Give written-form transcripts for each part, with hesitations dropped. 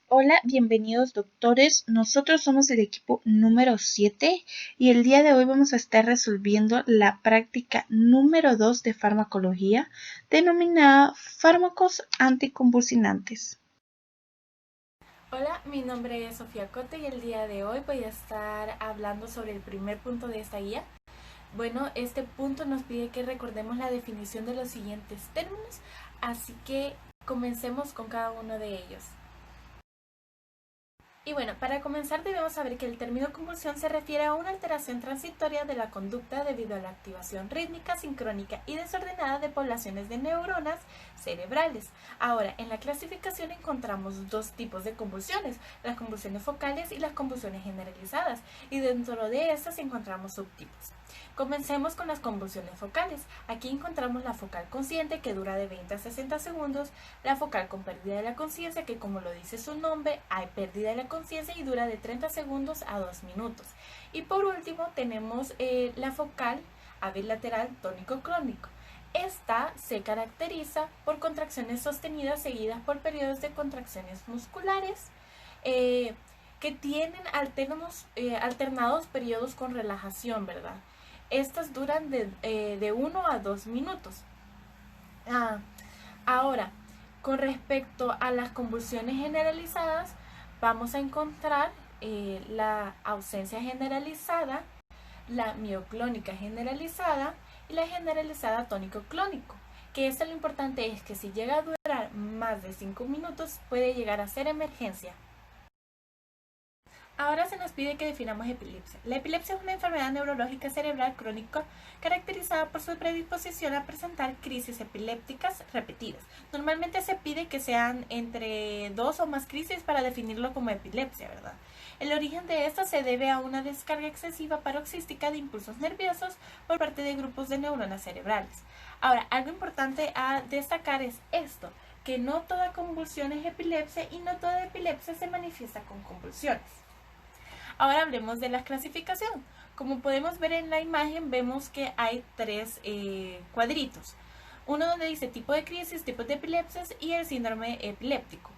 Hola, bienvenidos doctores. Nosotros somos el equipo número 7 y el día de hoy vamos a estar resolviendo la práctica número 2 de farmacología denominada fármacos anticonvulsivantes. Hola, mi nombre es Sofía Cote y el día de hoy voy a estar hablando sobre el primer punto de esta guía. Bueno, este punto nos pide que recordemos la definición de los siguientes términos, así que comencemos con cada uno de ellos. Y bueno, para comenzar debemos saber que el término convulsión se refiere a una alteración transitoria de la conducta debido a la activación rítmica, sincrónica y desordenada de poblaciones de neuronas cerebrales. Ahora, en la clasificación encontramos dos tipos de convulsiones, las convulsiones focales y las convulsiones generalizadas, y dentro de estas encontramos subtipos. Comencemos con las convulsiones focales. Aquí encontramos la focal consciente, que dura de 20 a 60 segundos, la focal con pérdida de la conciencia, que como lo dice su nombre, hay pérdida de la conciencia y dura de 30 segundos a 2 minutos. Y por último tenemos la focal bilateral tónico-clónico. Esta se caracteriza por contracciones sostenidas seguidas por periodos de contracciones musculares que tienen alternados periodos con relajación, ¿verdad? Estas duran de 1 a 2 minutos. Ah, Ahora, con respecto a las convulsiones generalizadas, vamos a encontrar la ausencia generalizada, la mioclónica generalizada y la generalizada tónico-clónico. Que esto lo importante es que si llega a durar más de 5 minutos puede llegar a ser emergencia. Ahora se nos pide que definamos epilepsia. La epilepsia es una enfermedad neurológica cerebral crónica caracterizada por su predisposición a presentar crisis epilépticas repetidas. Normalmente se pide que sean entre 2 o más crisis para definirlo como epilepsia, ¿verdad? El origen de esta se debe a una descarga excesiva paroxística de impulsos nerviosos por parte de grupos de neuronas cerebrales. Ahora, algo importante a destacar es esto, que no toda convulsión es epilepsia y no toda epilepsia se manifiesta con convulsiones. Ahora hablemos de la clasificación. Como podemos ver en la imagen, vemos que hay tres cuadritos. Uno donde dice tipo de crisis, tipos de epilepsias y el síndrome epiléptico.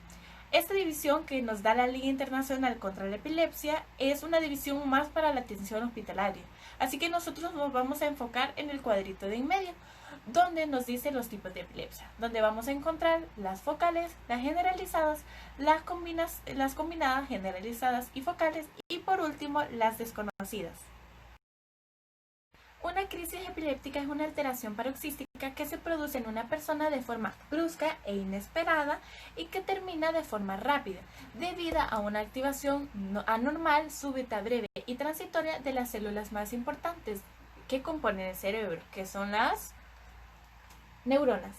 Esta división que nos da la Liga Internacional contra la Epilepsia es una división más para la atención hospitalaria. Así que nosotros nos vamos a enfocar en el cuadrito de en medio, donde nos dice los tipos de epilepsia, donde vamos a encontrar las focales, las generalizadas, las combinadas generalizadas y focales, y por último las desconocidas. Una crisis epiléptica es una alteración paroxística que se produce en una persona de forma brusca e inesperada y que termina de forma rápida, debido a una activación anormal, súbita, breve y transitoria de las células más importantes que componen el cerebro, que son las neuronas.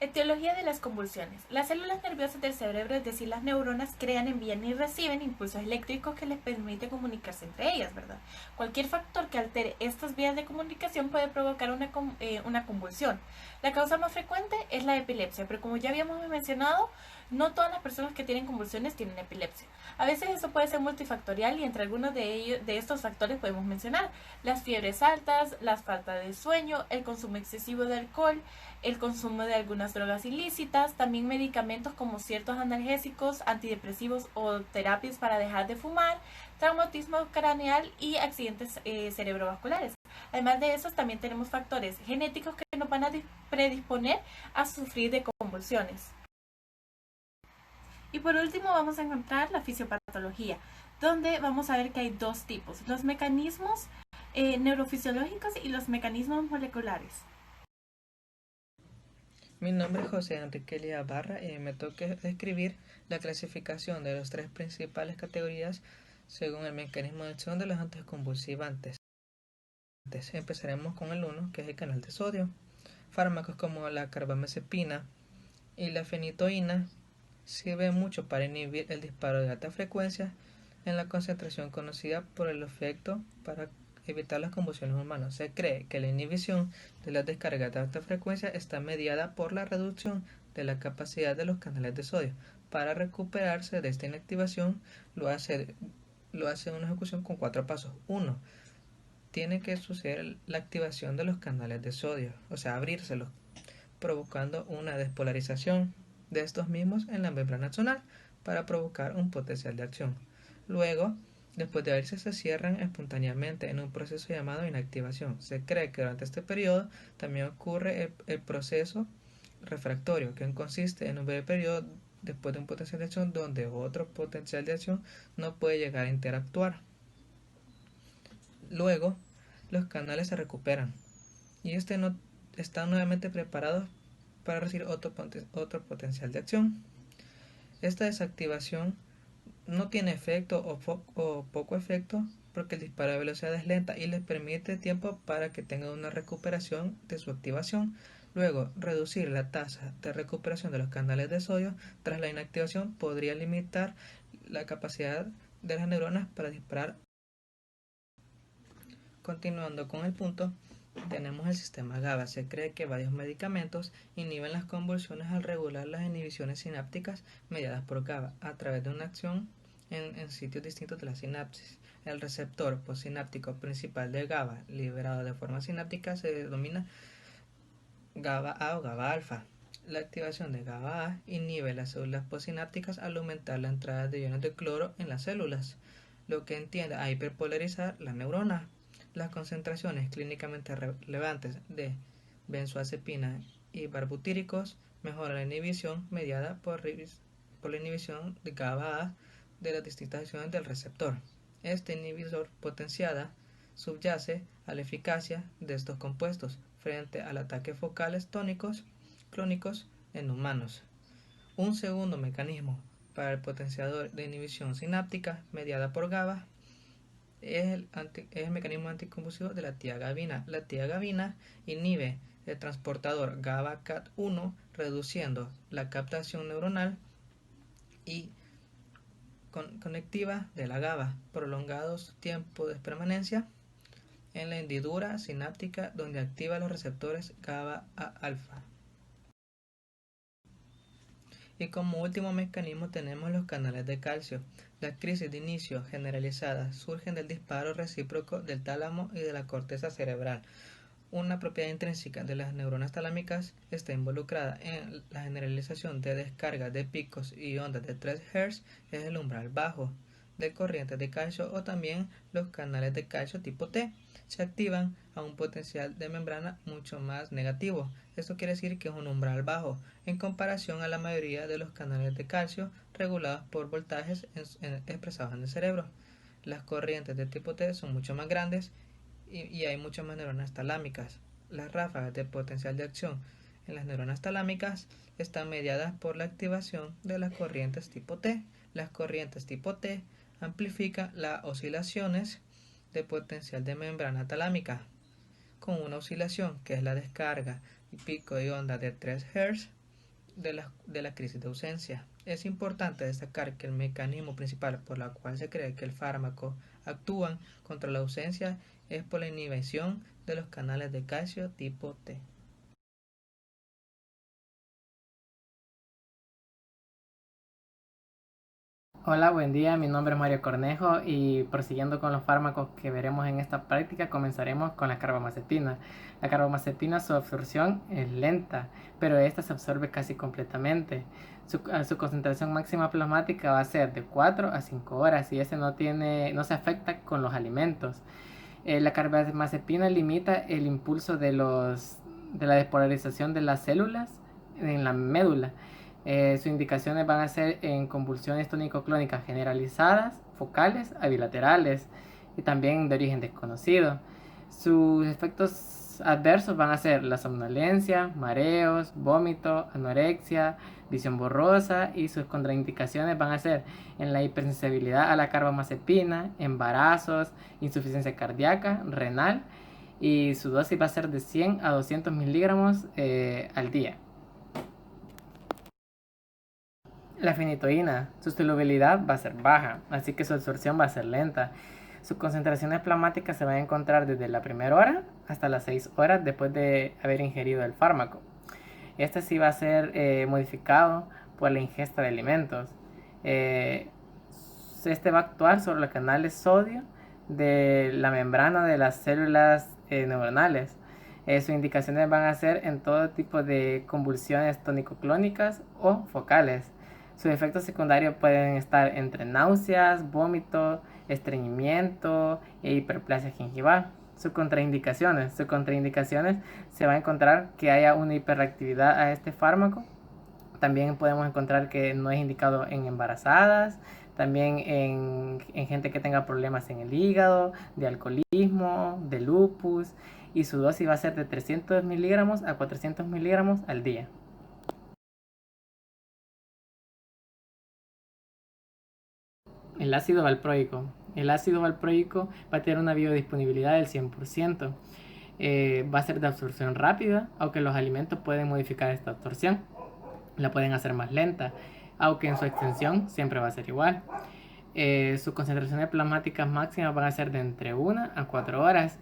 Etiología de las convulsiones. Las células nerviosas del cerebro, es decir, las neuronas, crean, envían y reciben impulsos eléctricos que les permiten comunicarse entre ellas, ¿verdad? Cualquier factor que altere estas vías de comunicación puede provocar una convulsión. La causa más frecuente es la epilepsia, pero como ya habíamos mencionado, no todas las personas que tienen convulsiones tienen epilepsia. A veces eso puede ser multifactorial y entre algunos de estos factores podemos mencionar las fiebres altas, la falta de sueño, el consumo excesivo de alcohol, el consumo de algunas drogas ilícitas, también medicamentos como ciertos analgésicos, antidepresivos o terapias para dejar de fumar, traumatismo craneal y accidentes cerebrovasculares. Además de esos, también tenemos factores genéticos que nos van a predisponer a sufrir de convulsiones. Y por último vamos a encontrar la fisiopatología, donde vamos a ver que hay dos tipos, los mecanismos neurofisiológicos y los mecanismos moleculares. Mi nombre es José Enrique Elías Barra y me toca describir la clasificación de las tres principales categorías según el mecanismo de acción de los anticonvulsivantes. Empezaremos con el 1, que es el canal de sodio. Fármacos como la carbamazepina y la fenitoína sirven mucho para inhibir el disparo de alta frecuencia en la concentración conocida por el efecto para evitar las convulsiones humanas. Se cree que la inhibición de las descargas de alta frecuencia está mediada por la reducción de la capacidad de los canales de sodio. Para recuperarse de esta inactivación lo hace una ejecución con 4 pasos. 1. Tiene que suceder la activación de los canales de sodio, o sea, abrírselos, provocando una despolarización. de estos mismos en la membrana axonal para provocar un potencial de acción. Luego, después de abrirse, se cierran espontáneamente en un proceso llamado inactivación. Se cree que durante este periodo también ocurre el proceso refractorio, que consiste en un breve periodo después de un potencial de acción donde otro potencial de acción no puede llegar a interactuar. Luego, los canales se recuperan y están nuevamente preparados para recibir otro potencial de acción. Esta desactivación no tiene efecto o poco efecto porque el disparo de velocidad es lenta y les permite tiempo para que tengan una recuperación de su activación. Luego, reducir la tasa de recuperación de los canales de sodio tras la inactivación podría limitar la capacidad de las neuronas para disparar. Continuando con el punto, tenemos el sistema GABA. Se cree que varios medicamentos inhiben las convulsiones al regular las inhibiciones sinápticas mediadas por GABA a través de una acción en sitios distintos de la sinapsis. El receptor postsináptico principal de GABA liberado de forma sináptica se denomina GABA A o GABA alfa. La activación de GABA A inhibe las células postsinápticas al aumentar la entrada de iones de cloro en las células, lo que tiende a hiperpolarizar la neurona. Las concentraciones clínicamente relevantes de benzoazepina y barbitúricos mejoran la inhibición mediada por la inhibición de GABA A de las distintas acciones del receptor. Este inhibidor potenciada subyace a la eficacia de estos compuestos frente al ataque focales tónicos clónicos en humanos. Un segundo mecanismo para el potenciador de inhibición sináptica mediada por GABA es el mecanismo anticonvulsivo de la tiagabina. La tiagabina inhibe el transportador GABA-CAT1, reduciendo la captación neuronal y conectiva de la GABA, prolongados tiempos de permanencia en la hendidura sináptica donde activa los receptores GABA-alfa. Y como último mecanismo tenemos los canales de calcio. Las crisis de inicio generalizadas surgen del disparo recíproco del tálamo y de la corteza cerebral. Una propiedad intrínseca de las neuronas talámicas está involucrada en la generalización de descargas de picos y ondas de 3 Hz, es el umbral bajo de corrientes de calcio, o también los canales de calcio tipo T. Se activan a un potencial de membrana mucho más negativo. Esto quiere decir que es un umbral bajo en comparación a la mayoría de los canales de calcio regulados por voltajes expresados en el cerebro. Las corrientes de tipo T son mucho más grandes y hay muchas más neuronas talámicas. Las ráfagas de potencial de acción en las neuronas talámicas están mediadas por la activación de las corrientes tipo T. Las corrientes tipo T amplifican las oscilaciones de potencial de membrana talámica con una oscilación que es la descarga y pico de onda de 3 Hz de la crisis de ausencia. Es importante destacar que el mecanismo principal por el cual se cree que el fármaco actúa contra la ausencia es por la inhibición de los canales de calcio tipo T. Hola, buen día, mi nombre es Mario Cornejo y prosiguiendo con los fármacos que veremos en esta práctica, comenzaremos con la carbamazepina. La carbamazepina, su absorción es lenta, pero esta se absorbe casi completamente. Su concentración máxima plasmática va a ser de 4 a 5 horas y no se afecta con los alimentos. La carbamazepina limita el impulso de la despolarización de las células en la médula. Sus indicaciones van a ser en convulsiones tónico-clónicas generalizadas, focales a bilaterales y también de origen desconocido. Sus efectos adversos van a ser la somnolencia, mareos, vómito, anorexia, visión borrosa, y sus contraindicaciones van a ser en la hipersensibilidad a la carbamazepina, embarazos, insuficiencia cardíaca, renal, y su dosis va a ser de 100 a 200 miligramos al día. La fenitoína, su solubilidad va a ser baja, así que su absorción va a ser lenta. Sus concentraciones plasmáticas se van a encontrar desde la primera hora hasta las 6 horas después de haber ingerido el fármaco. Este sí va a ser modificado por la ingesta de alimentos. Este va a actuar sobre los canales sodio de la membrana de las células neuronales. Sus indicaciones van a ser en todo tipo de convulsiones tónico-clónicas o focales. Sus efectos secundarios pueden estar entre náuseas, vómito, estreñimiento e hiperplasia gingival. Sus contraindicaciones se va a encontrar que haya una hiperactividad a este fármaco. También podemos encontrar que no es indicado en embarazadas, también en gente que tenga problemas en el hígado, de alcoholismo, de lupus, y su dosis va a ser de 300 miligramos a 400 miligramos al día. El ácido valproico. El ácido valproico va a tener una biodisponibilidad del 100%. Va a ser de absorción rápida, aunque los alimentos pueden modificar esta absorción. La pueden hacer más lenta, aunque en su extensión siempre va a ser igual. Sus concentraciones plasmáticas máximas van a ser de entre 1 a 4 horas.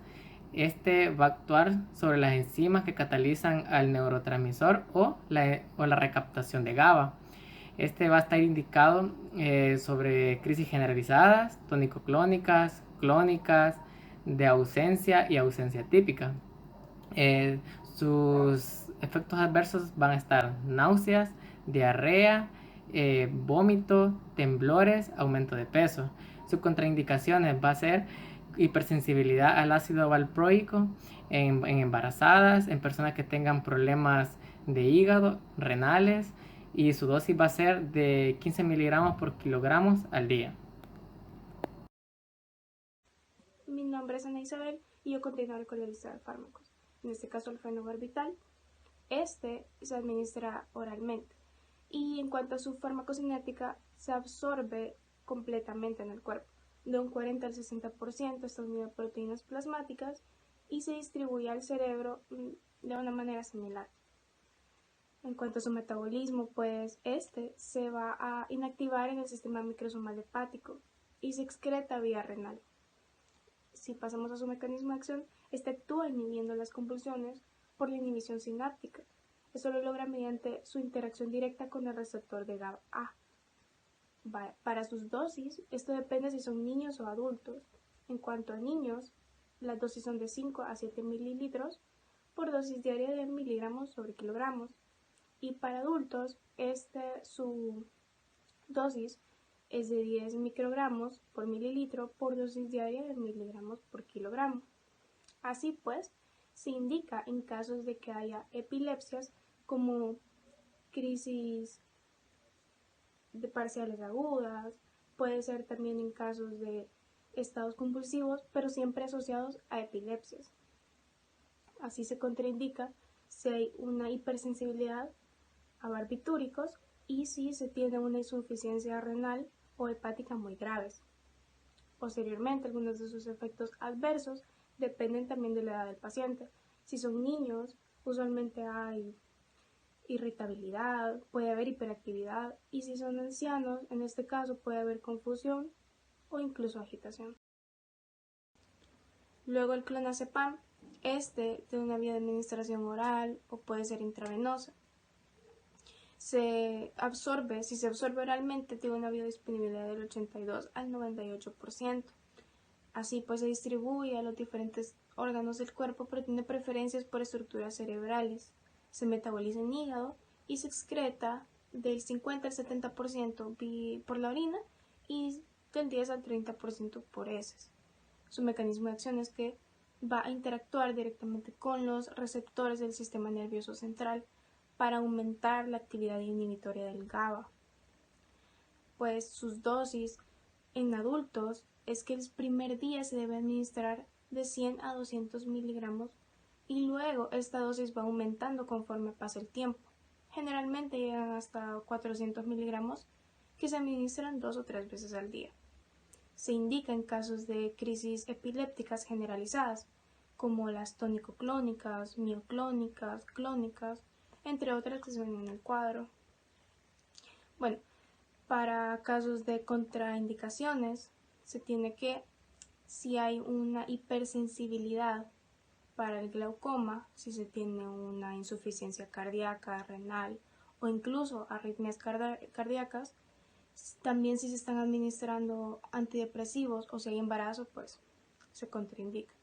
Este va a actuar sobre las enzimas que catalizan al neurotransmisor o la recaptación de GABA. Este va a estar indicado sobre crisis generalizadas, tónico-clónicas, clónicas, de ausencia y ausencia típica. Sus efectos adversos van a estar náuseas, diarrea, vómito, temblores, aumento de peso. Sus contraindicaciones va a ser hipersensibilidad al ácido valproico en embarazadas, en personas que tengan problemas de hígado, renales, y su dosis va a ser de 15 miligramos por kilogramos al día. Mi nombre es Ana Isabel y yo continuaré con la lista de fármacos. En este caso el fenobarbital. Este se administra oralmente y en cuanto a su farmacocinética se absorbe completamente en el cuerpo. De un 40 al 60% está unido a proteínas plasmáticas y se distribuye al cerebro de una manera similar. En cuanto a su metabolismo, pues este se va a inactivar en el sistema microsomal hepático y se excreta vía renal. Si pasamos a su mecanismo de acción, este actúa inhibiendo las convulsiones por la inhibición sináptica. Esto lo logra mediante su interacción directa con el receptor de GABA. Para sus dosis, esto depende si son niños o adultos. En cuanto a niños, las dosis son de 5 a 7 mililitros por dosis diaria de miligramos sobre kilogramos. Y para adultos, su dosis es de 10 microgramos por mililitro por dosis diaria de miligramos por kilogramo. Así pues, se indica en casos de que haya epilepsias como crisis de parciales agudas, puede ser también en casos de estados convulsivos, pero siempre asociados a epilepsias. Así se contraindica si hay una hipersensibilidad a barbitúricos y si se tiene una insuficiencia renal o hepática muy graves. Posteriormente, algunos de sus efectos adversos dependen también de la edad del paciente. Si son niños, usualmente hay irritabilidad, puede haber hiperactividad, y si son ancianos, en este caso puede haber confusión o incluso agitación. Luego el clonazepam, tiene una vía de administración oral o puede ser intravenosa. Si se absorbe oralmente, tiene una biodisponibilidad del 82 al 98%. Así pues se distribuye a los diferentes órganos del cuerpo, pero tiene preferencias por estructuras cerebrales. Se metaboliza en hígado y se excreta del 50 al 70% por la orina y del 10 al 30% por heces. Su mecanismo de acción es que va a interactuar directamente con los receptores del sistema nervioso central para aumentar la actividad inhibitoria del GABA. Pues sus dosis en adultos es que el primer día se debe administrar de 100 a 200 miligramos y luego esta dosis va aumentando conforme pasa el tiempo. Generalmente llegan hasta 400 miligramos que se administran 2 o 3 veces al día. Se indica en casos de crisis epilépticas generalizadas, como las tónico-clónicas, mioclónicas, clónicas, entre otras que se ven en el cuadro. Bueno, para casos de contraindicaciones, se tiene que, si hay una hipersensibilidad para el glaucoma, si se tiene una insuficiencia cardíaca, renal o incluso arritmias cardíacas, también si se están administrando antidepresivos o si hay embarazo, pues se contraindica.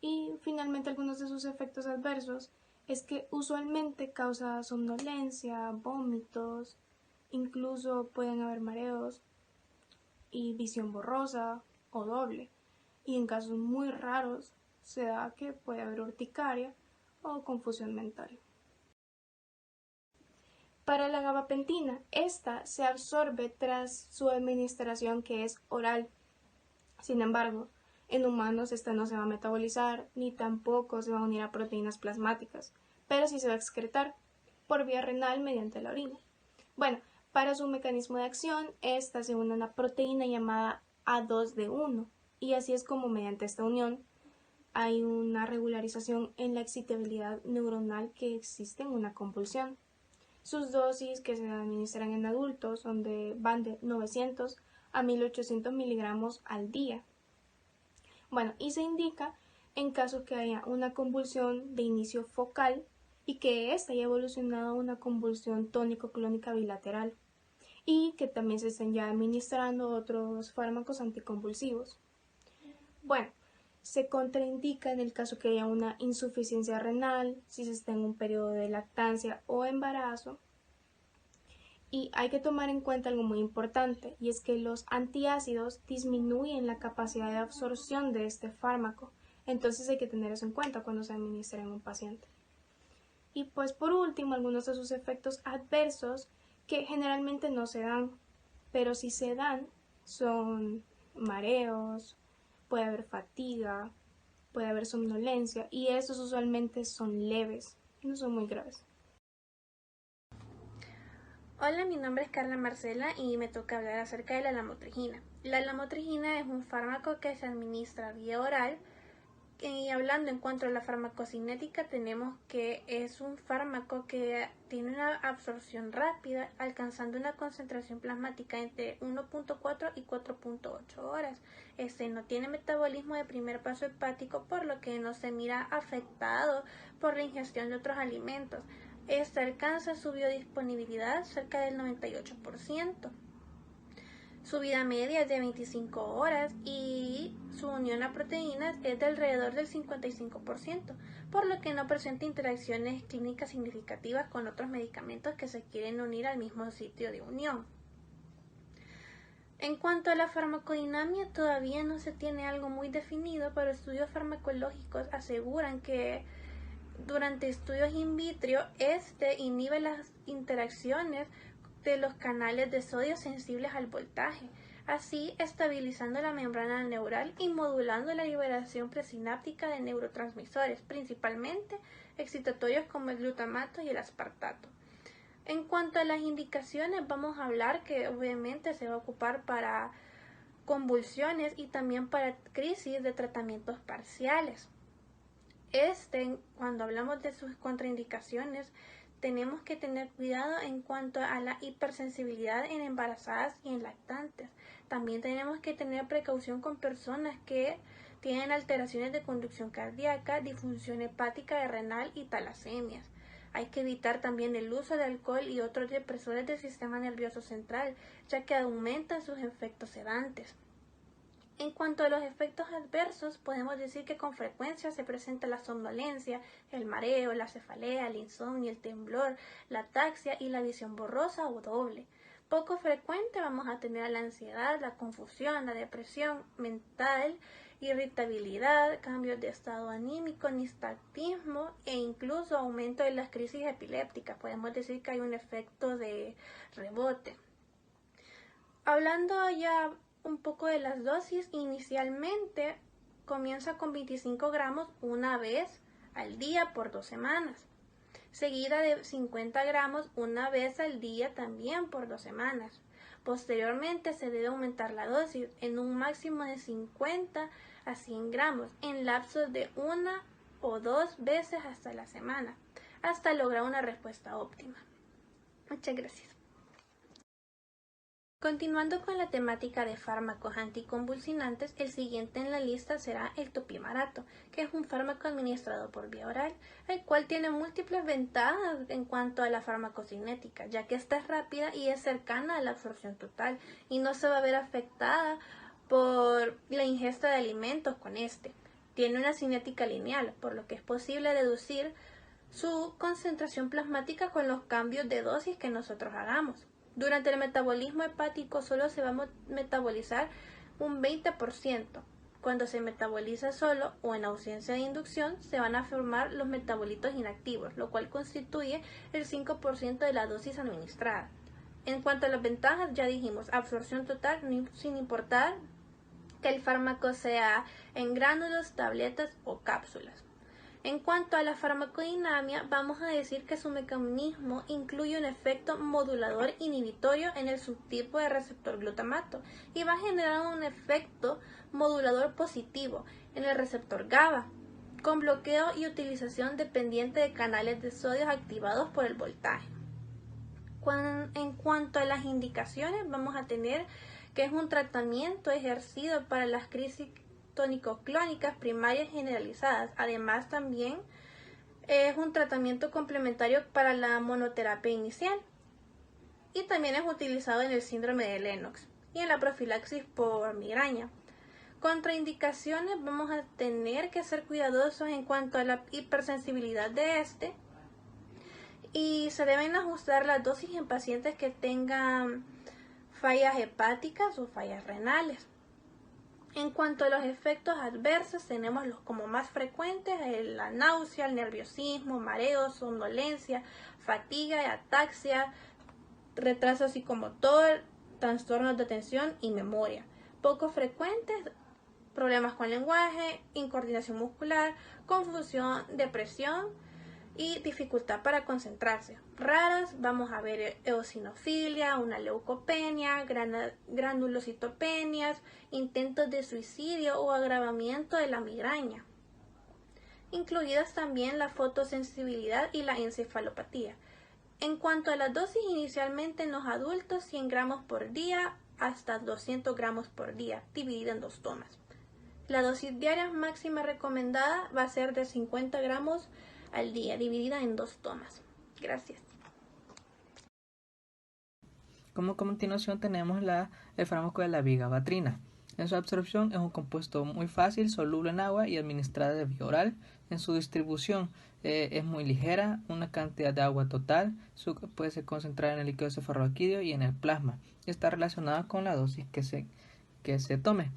Y finalmente algunos de sus efectos adversos es que usualmente causa somnolencia, vómitos, incluso pueden haber mareos y visión borrosa o doble. Y en casos muy raros se da que puede haber urticaria o confusión mental. Para la gabapentina, esta se absorbe tras su administración, que es oral. Sin embargo, en humanos esta no se va a metabolizar ni tampoco se va a unir a proteínas plasmáticas, pero sí se va a excretar por vía renal mediante la orina. Bueno, para su mecanismo de acción, esta se une a una proteína llamada A2D1 y así es como mediante esta unión hay una regularización en la excitabilidad neuronal que existe en una convulsión. Sus dosis que se administran en adultos van de 900 a 1800 miligramos al día. Bueno, y se indica en caso que haya una convulsión de inicio focal y que ésta haya evolucionado a una convulsión tónico-clónica bilateral y que también se estén ya administrando otros fármacos anticonvulsivos. Bueno, se contraindica en el caso que haya una insuficiencia renal, si se está en un periodo de lactancia o embarazo. Y hay que tomar en cuenta algo muy importante, y es que los antiácidos disminuyen la capacidad de absorción de este fármaco. Entonces hay que tener eso en cuenta cuando se administra en un paciente. Y pues por último, algunos de sus efectos adversos que generalmente no se dan, pero si se dan son mareos, puede haber fatiga, puede haber somnolencia y estos usualmente son leves, no son muy graves. Hola, mi nombre es Carla Marcela y me toca hablar acerca de la lamotrigina. La lamotrigina es un fármaco que se administra vía oral y hablando en cuanto a la farmacocinética tenemos que es un fármaco que tiene una absorción rápida alcanzando una concentración plasmática entre 1.4 y 4.8 horas. No tiene metabolismo de primer paso hepático por lo que no se mira afectado por la ingestión de otros alimentos. Alcanza su biodisponibilidad cerca del 98%. Su vida media es de 25 horas y su unión a proteínas es de alrededor del 55%, por lo que no presenta interacciones clínicas significativas con otros medicamentos que se quieren unir al mismo sitio de unión. En cuanto a la farmacodinamia, todavía no se tiene algo muy definido, pero estudios farmacológicos aseguran que durante estudios in vitro, inhibe las interacciones de los canales de sodio sensibles al voltaje, así estabilizando la membrana neural y modulando la liberación presináptica de neurotransmisores, principalmente excitatorios como el glutamato y el aspartato. En cuanto a las indicaciones, vamos a hablar que obviamente se va a ocupar para convulsiones y también para crisis de tratamientos parciales. Cuando hablamos de sus contraindicaciones, tenemos que tener cuidado en cuanto a la hipersensibilidad en embarazadas y en lactantes. También tenemos que tener precaución con personas que tienen alteraciones de conducción cardíaca, disfunción hepática y renal y talasemias. Hay que evitar también el uso de alcohol y otros depresores del sistema nervioso central, ya que aumentan sus efectos sedantes. En cuanto a los efectos adversos, podemos decir que con frecuencia se presenta la somnolencia, el mareo, la cefalea, el insomnio, el temblor, la ataxia y la visión borrosa o doble. Poco frecuente vamos a tener la ansiedad, la confusión, la depresión mental, irritabilidad, cambios de estado anímico, nistagmismo e incluso aumento de las crisis epilépticas. Podemos decir que hay un efecto de rebote. Hablando ya un poco de las dosis, inicialmente comienza con 25 gramos una vez al día por 2 semanas, seguida de 50 gramos una vez al día también por 2 semanas. Posteriormente se debe aumentar la dosis en un máximo de 50 a 100 gramos en lapsos de 1 o 2 veces hasta la semana, hasta lograr una respuesta óptima. Muchas gracias. Continuando con la temática de fármacos anticonvulsionantes, el siguiente en la lista será el topimarato, que es un fármaco administrado por vía oral, el cual tiene múltiples ventajas en cuanto a la farmacocinética, ya que esta es rápida y es cercana a la absorción total y no se va a ver afectada por la ingesta de alimentos con este. Tiene una cinética lineal, por lo que es posible deducir su concentración plasmática con los cambios de dosis que nosotros hagamos. Durante el metabolismo hepático solo se va a metabolizar un 20%. Cuando se metaboliza solo o en ausencia de inducción, se van a formar los metabolitos inactivos, lo cual constituye el 5% de la dosis administrada. En cuanto a las ventajas, ya dijimos, absorción total sin importar que el fármaco sea en gránulos, tabletas o cápsulas. En cuanto a la farmacodinamia, vamos a decir que su mecanismo incluye un efecto modulador inhibitorio en el subtipo de receptor glutamato y va a generar un efecto modulador positivo en el receptor GABA, con bloqueo y utilización dependiente de canales de sodio activados por el voltaje. En cuanto a las indicaciones, vamos a tener que es un tratamiento ejercido para las crisis tónico-clónicas primarias generalizadas. Además, también es un tratamiento complementario para la monoterapia inicial y también es utilizado en el síndrome de Lennox y en la profilaxis por migraña. Contraindicaciones, vamos a tener que ser cuidadosos en cuanto a la hipersensibilidad de este y se deben ajustar las dosis en pacientes que tengan fallas hepáticas o fallas renales. En cuanto a los efectos adversos, tenemos los como más frecuentes, la náusea, el nerviosismo, mareos, somnolencia, fatiga, ataxia, retraso psicomotor, trastornos de atención y memoria. Poco frecuentes, problemas con lenguaje, incoordinación muscular, confusión, depresión y dificultad para concentrarse. Raras, vamos a ver eosinofilia, una leucopenia, granulocitopenias, intentos de suicidio o agravamiento de la migraña. Incluidas también la fotosensibilidad y la encefalopatía. En cuanto a la dosis, inicialmente en los adultos 100 gramos por día hasta 200 gramos por día, dividida en 2 tomas. La dosis diaria máxima recomendada va a ser de 50 gramos al día, dividida en 2 tomas. Gracias. Como continuación tenemos el fármaco de la vigabatrina. En su absorción es un compuesto muy fácil, soluble en agua y administrada de vía oral. En su distribución es muy ligera, una cantidad de agua total, puede ser concentrada en el líquido cefalorraquídeo y en el plasma. Está relacionada con la dosis que se tome.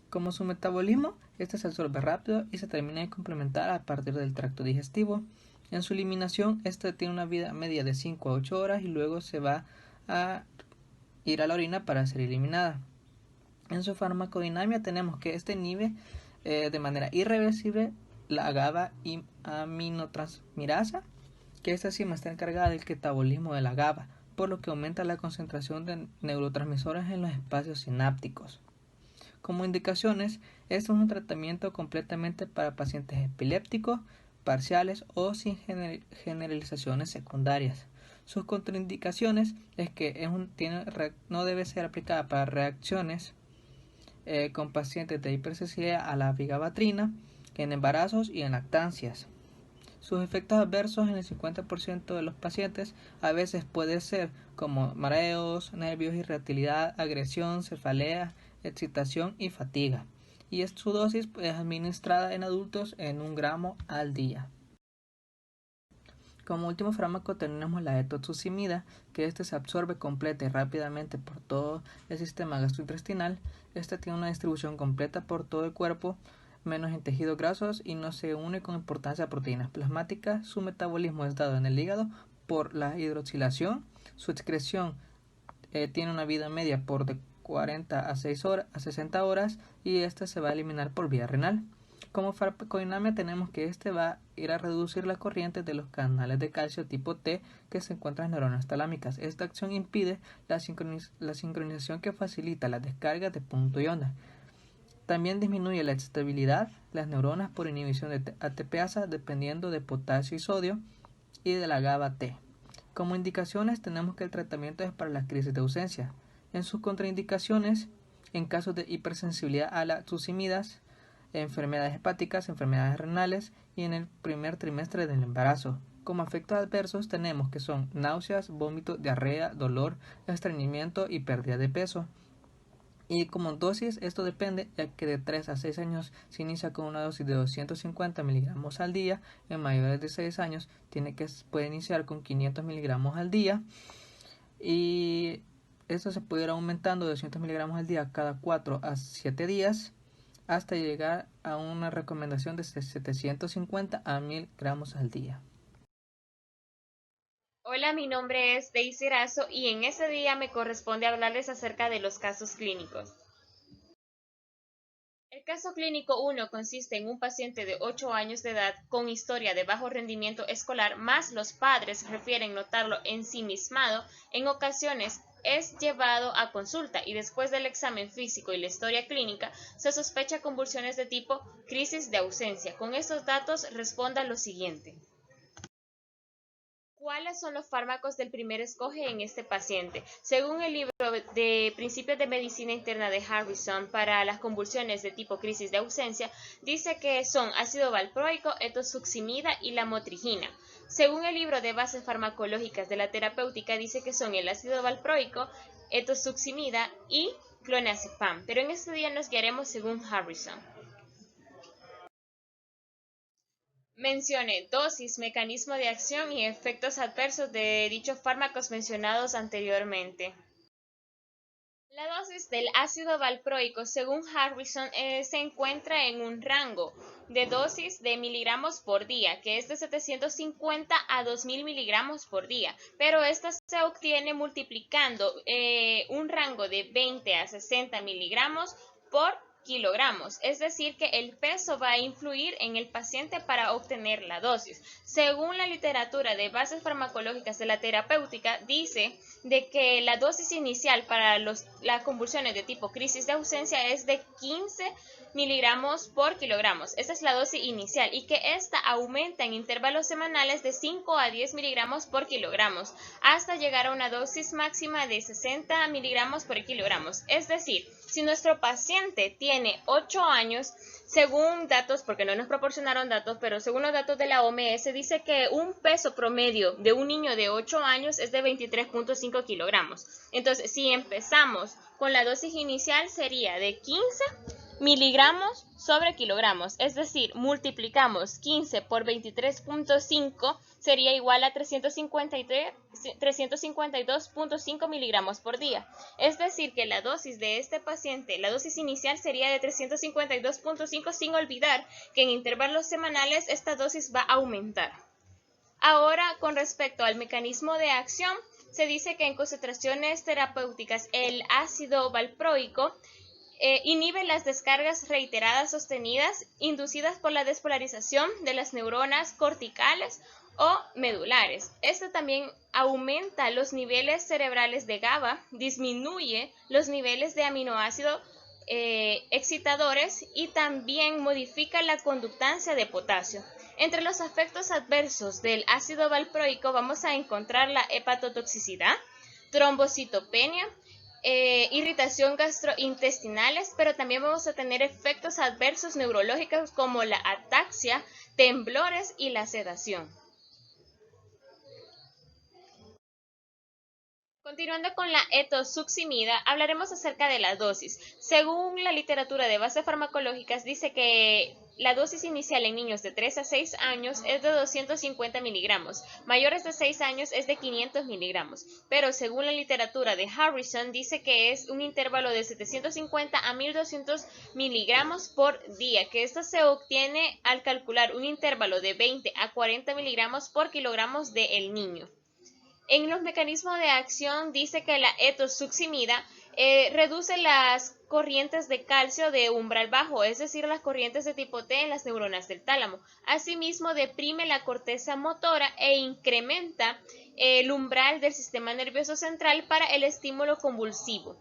Como su metabolismo, este se absorbe rápido y se termina de complementar a partir del tracto digestivo. En su eliminación, este tiene una vida media de 5 a 8 horas y luego se va a ir a la orina para ser eliminada. En su farmacodinamia tenemos que este inhibe de manera irreversible la GABA y aminotransmirasa, que esta enzima está encargada del catabolismo de la GABA, por lo que aumenta la concentración de neurotransmisores en los espacios sinápticos. Como indicaciones, este es un tratamiento completamente para pacientes epilépticos, parciales o sin generalizaciones secundarias. Sus contraindicaciones es que no debe ser aplicada para reacciones con pacientes de hipersensibilidad a la vigabatrina, en embarazos y en lactancias. Sus efectos adversos en el 50% de los pacientes a veces puede ser como mareos, nervios, irritabilidad, agresión, cefalea, excitación y fatiga. Y su dosis es administrada en adultos en 1 gramo al día. Como último fármaco tenemos la etoximida, que se absorbe completa y rápidamente por todo el sistema gastrointestinal. Esta tiene una distribución completa por todo el cuerpo, menos en tejidos grasos, y no se une con importancia a proteínas plasmáticas. Su metabolismo es dado en el hígado por la hidroxilación. Su excreción tiene una vida media por de 40 a 60 horas y se va a eliminar por vía renal. Como farmacodinamia tenemos que va a ir a reducir la corriente de los canales de calcio tipo T que se encuentran en neuronas talámicas. Esta acción impide la sincronización que facilita la descarga de punto y onda. También disminuye la excitabilidad de las neuronas por inhibición de ATPasa dependiendo de potasio y sodio y de la GABA-T. Como indicaciones tenemos que el tratamiento es para las crisis de ausencia. En sus contraindicaciones, en casos de hipersensibilidad a las sucimidas, enfermedades hepáticas, enfermedades renales y en el primer trimestre del embarazo. Como efectos adversos tenemos que son náuseas, vómito, diarrea, dolor, estreñimiento y pérdida de peso. Y como dosis, esto depende, ya que de 3 a 6 años se inicia con una dosis de 250 miligramos al día. En mayores de 6 años puede iniciar con 500 miligramos al día. Y esto se puede ir aumentando de 200 miligramos al día cada 4 a 7 días hasta llegar a una recomendación de 750 a 1000 gramos al día. Hola, mi nombre es Daisy Razo y en este día me corresponde hablarles acerca de los casos clínicos. El caso clínico 1 consiste en un paciente de 8 años de edad con historia de bajo rendimiento escolar, más los padres refieren notarlo ensimismado. En ocasiones es llevado a consulta y después del examen físico y la historia clínica se sospecha convulsiones de tipo crisis de ausencia. Con estos datos responda lo siguiente. ¿Cuáles son los fármacos del primer escoge en este paciente? Según el libro de Principios de Medicina Interna de Harrison para las convulsiones de tipo crisis de ausencia, dice que son ácido valproico, etosuximida y lamotrigina. Según el libro de Bases Farmacológicas de la Terapéutica, dice que son el ácido valproico, etosuximida y clonazepam, pero en este día nos guiaremos según Harrison. Mencione dosis, mecanismo de acción y efectos adversos de dichos fármacos mencionados anteriormente. La dosis del ácido valproico, según Harrison, se encuentra en un rango de dosis de miligramos por día, que es de 750 a 2000 miligramos por día, pero esta se obtiene multiplicando un rango de 20 a 60 miligramos por kilogramos, es decir que el peso va a influir en el paciente para obtener la dosis. Según la literatura de Bases Farmacológicas de la Terapéutica, dice de que la dosis inicial para las convulsiones de tipo crisis de ausencia es de 15 miligramos por kilogramos. Esta es la dosis inicial y que esta aumenta en intervalos semanales de 5 a 10 miligramos por kilogramos hasta llegar a una dosis máxima de 60 miligramos por kilogramos. Es decir, si nuestro paciente tiene 8 años, según datos, porque no nos proporcionaron datos, pero según los datos de la OMS, dice que un peso promedio de un niño de 8 años es de 23.5 kilogramos. Entonces, si empezamos con la dosis inicial, sería de 15 miligramos sobre kilogramos, es decir, multiplicamos 15 por 23.5 sería igual a 352.5 miligramos por día. Es decir, que la dosis de este paciente, la dosis inicial sería de 352.5, sin olvidar que en intervalos semanales esta dosis va a aumentar. Ahora, con respecto al mecanismo de acción, se dice que en concentraciones terapéuticas el ácido valproico inhibe las descargas reiteradas sostenidas inducidas por la despolarización de las neuronas corticales o medulares. Esto también aumenta los niveles cerebrales de GABA, disminuye los niveles de aminoácidos excitadores y también modifica la conductancia de potasio. Entre los efectos adversos del ácido valproico vamos a encontrar la hepatotoxicidad, trombocitopenia, irritación gastrointestinales, pero también vamos a tener efectos adversos neurológicos como la ataxia, temblores y la sedación. Continuando con la etosuximida, hablaremos acerca de la dosis. Según la literatura de bases farmacológicas, dice que la dosis inicial en niños de 3 a 6 años es de 250 miligramos, mayores de 6 años es de 500 miligramos, pero según la literatura de Harrison dice que es un intervalo de 750 a 1200 miligramos por día, que esto se obtiene al calcular un intervalo de 20 a 40 miligramos por kilogramos del niño. En los mecanismos de acción dice que la etosuximida reduce las corrientes de calcio de umbral bajo, es decir, las corrientes de tipo T en las neuronas del tálamo. Asimismo, deprime la corteza motora e incrementa el umbral del sistema nervioso central para el estímulo convulsivo.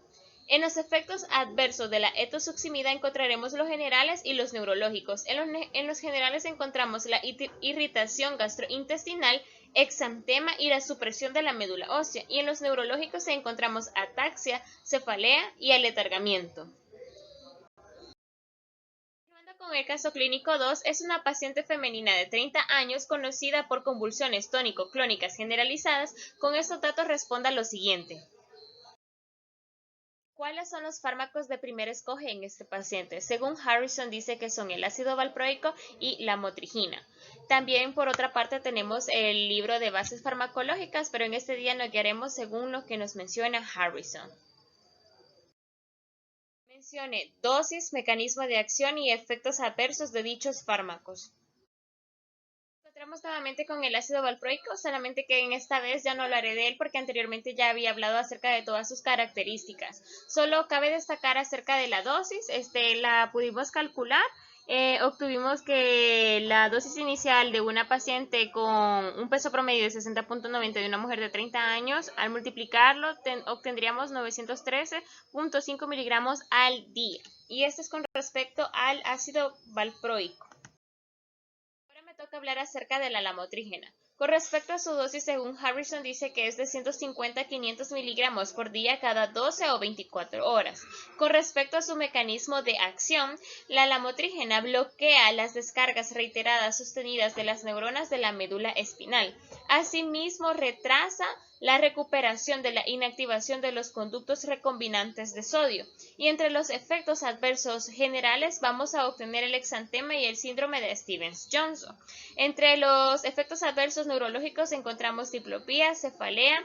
En los efectos adversos de la etosuximida encontraremos los generales y los neurológicos. En los generales encontramos la irritación gastrointestinal, exantema y la supresión de la médula ósea, y en los neurológicos encontramos ataxia, cefalea y aletargamiento. Continuando con el caso clínico 2, es una paciente femenina de 30 años conocida por convulsiones tónico-clónicas generalizadas. Con estos datos responda lo siguiente. ¿Cuáles son los fármacos de primer escoge en este paciente? Según Harrison dice que son el ácido valproico y la motrigina. También por otra parte tenemos el libro de bases farmacológicas, pero en este día nos guiaremos según lo que nos menciona Harrison. Mencione dosis, mecanismo de acción y efectos adversos de dichos fármacos. Encontramos nuevamente con el ácido valproico, solamente que en esta vez ya no hablaré de él porque anteriormente ya había hablado acerca de todas sus características. Solo cabe destacar acerca de la dosis, la pudimos calcular. Obtuvimos que la dosis inicial de una paciente con un peso promedio de 60.90 de una mujer de 30 años, al multiplicarlo obtendríamos 913.5 miligramos al día. Y esto es con respecto al ácido valproico. Toca hablar acerca de la lamotrigina. Con respecto a su dosis, según Harrison dice que es de 150 a 500 miligramos por día cada 12 o 24 horas. Con respecto a su mecanismo de acción, la lamotrigina bloquea las descargas reiteradas sostenidas de las neuronas de la médula espinal. Asimismo, retrasa la recuperación de la inactivación de los conductos recombinantes de sodio. Y entre los efectos adversos generales vamos a obtener el exantema y el síndrome de Stevens-Johnson. Entre los efectos adversos neurológicos encontramos diplopía, cefalea,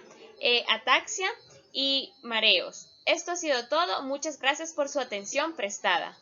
ataxia y mareos. Esto ha sido todo. Muchas gracias por su atención prestada.